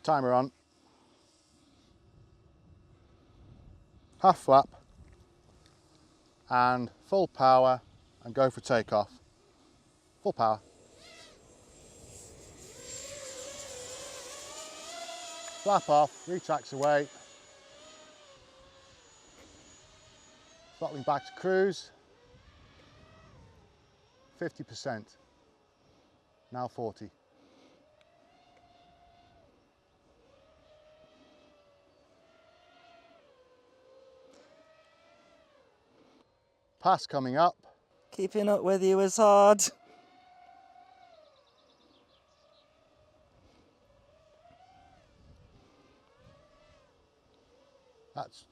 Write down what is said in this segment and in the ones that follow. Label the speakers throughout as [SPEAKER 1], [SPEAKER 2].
[SPEAKER 1] Timer on. Half flap and full power and go for takeoff. Full power. Flap off, retracts away. Throttling back to cruise. 50%. Now 40. Pass coming up.
[SPEAKER 2] Keeping up with you is hard.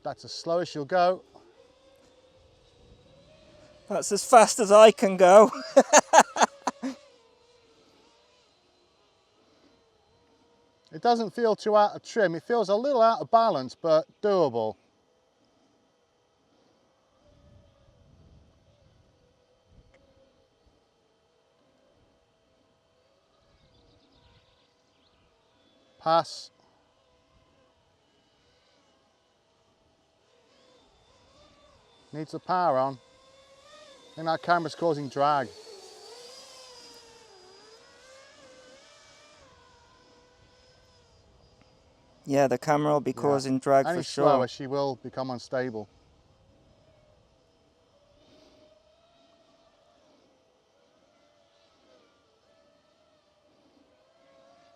[SPEAKER 1] That's as slow as you'll go.
[SPEAKER 2] That's as fast as I can go.
[SPEAKER 1] It doesn't feel too out of trim. It feels a little out of balance, but doable. Pass. Needs the power on. I think that camera's causing drag.
[SPEAKER 2] Yeah, the camera will be causing drag
[SPEAKER 1] Any
[SPEAKER 2] for sure.
[SPEAKER 1] slower, she will become unstable.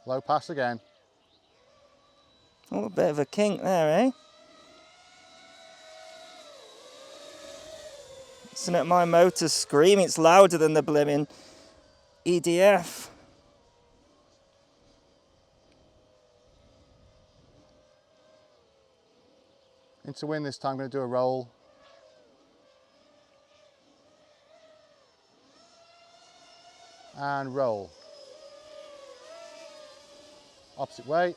[SPEAKER 1] Low pass again.
[SPEAKER 2] Oh, a bit of a kink there, eh? Listen at my motor scream, it's louder than the blimmin' EDF.
[SPEAKER 1] Into wind this time, I'm going to do a roll. And roll. Opposite way.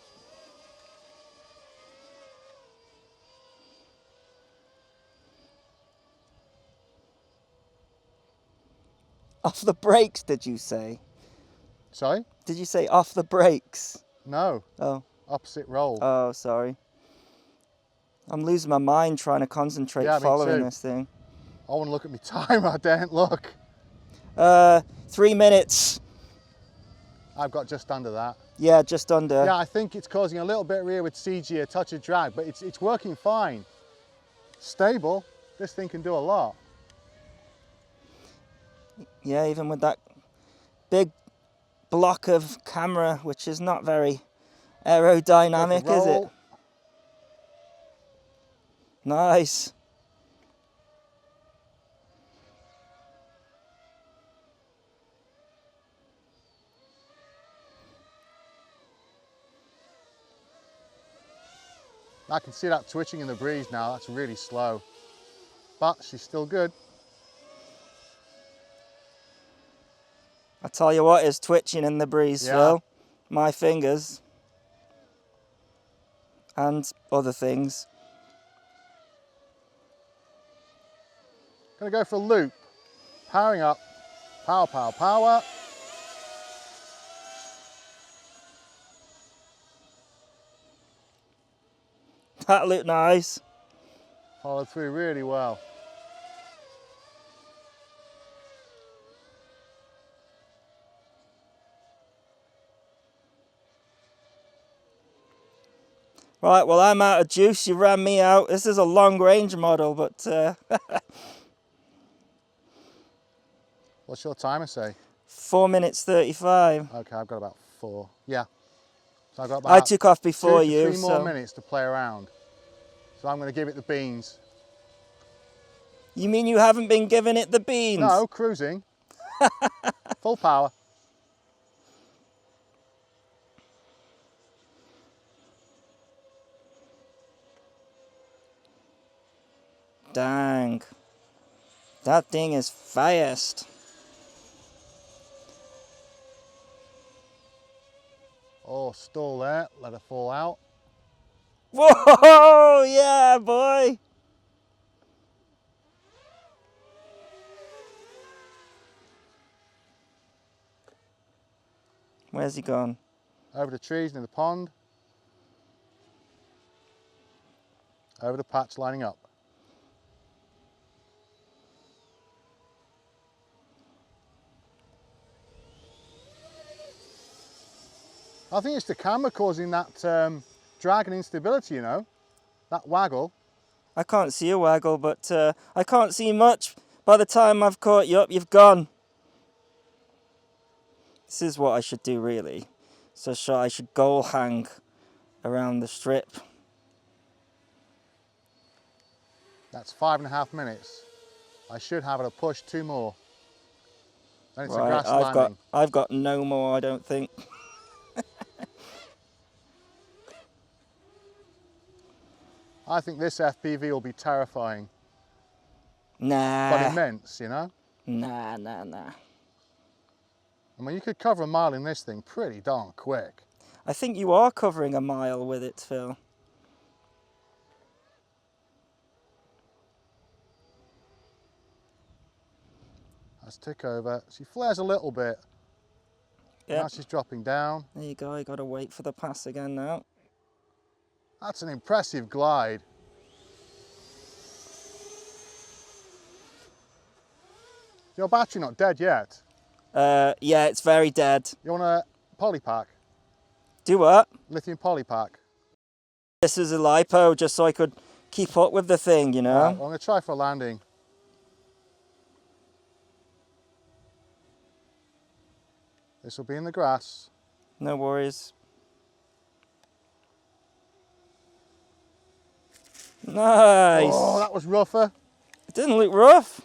[SPEAKER 2] Off the brakes, did you say?
[SPEAKER 1] Sorry?
[SPEAKER 2] Did you say off the brakes?
[SPEAKER 1] No.
[SPEAKER 2] Oh.
[SPEAKER 1] Opposite roll.
[SPEAKER 2] Oh, sorry. I'm losing my mind trying to concentrate following this thing.
[SPEAKER 1] I want to look at my timer, I daren't look.
[SPEAKER 2] 3 minutes.
[SPEAKER 1] I've got just under that.
[SPEAKER 2] Yeah, just under.
[SPEAKER 1] Yeah, I think it's causing a little bit rear with CG, a touch of drag, but it's working fine. Stable. This thing can do a lot.
[SPEAKER 2] Yeah, even with that big block of camera, which is not very aerodynamic, is it? Nice.
[SPEAKER 1] I can see that twitching in the breeze now. That's really slow. But she's still good.
[SPEAKER 2] I tell you what is twitching in the breeze, Phil. My fingers. And other things.
[SPEAKER 1] Gonna go for a loop. Powering up. Power, power, power.
[SPEAKER 2] That looked nice.
[SPEAKER 1] Followed through really well.
[SPEAKER 2] Right, well, I'm out of juice. You ran me out. This is a long range model, but...
[SPEAKER 1] What's your timer say?
[SPEAKER 2] 4 minutes 35.
[SPEAKER 1] Okay, I've got about 4. Yeah. So I've got about
[SPEAKER 2] I took off before
[SPEAKER 1] 2 to
[SPEAKER 2] you,
[SPEAKER 1] 3 more minutes to play around. So I'm going to give it the beans.
[SPEAKER 2] You mean you haven't been giving it the beans?
[SPEAKER 1] No, cruising. Full power.
[SPEAKER 2] Dang. That thing is fast.
[SPEAKER 1] Oh, stall there. Let her fall out.
[SPEAKER 2] Whoa, yeah, boy. Where's he gone?
[SPEAKER 1] Over the trees near the pond. Over the patch, lining up. I think it's the camera causing that drag and instability, you know, that waggle.
[SPEAKER 2] I can't see a waggle, but I can't see much. By the time I've caught you up, you've gone. This is what I should do, really. So I should goal hang around the strip.
[SPEAKER 1] That's 5.5 minutes. I should have it a push 2 more. Then it's a grass landing.
[SPEAKER 2] I've got no more, I don't think.
[SPEAKER 1] I think this FPV will be terrifying.
[SPEAKER 2] Nah.
[SPEAKER 1] But immense, you know?
[SPEAKER 2] Nah.
[SPEAKER 1] I mean, you could cover a mile in this thing pretty darn quick.
[SPEAKER 2] I think you are covering a mile with it, Phil.
[SPEAKER 1] Let's tick over. She flares a little bit.
[SPEAKER 2] Yep.
[SPEAKER 1] Now she's dropping down.
[SPEAKER 2] There you go, you got to wait for the pass again now.
[SPEAKER 1] That's an impressive glide. Your battery not dead yet?
[SPEAKER 2] Yeah, it's very dead.
[SPEAKER 1] You want a poly pack?
[SPEAKER 2] Do what?
[SPEAKER 1] Lithium poly pack.
[SPEAKER 2] This is a lipo just so I could keep up with the thing, you know?
[SPEAKER 1] Right, well, I'm going to try for a landing. This will be in the grass.
[SPEAKER 2] No worries. Nice.
[SPEAKER 1] Oh, that was rougher.
[SPEAKER 2] It didn't look rough.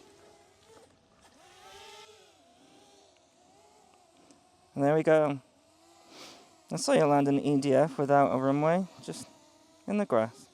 [SPEAKER 2] And there we go. That's how you land an EDF without a runway, just in the grass.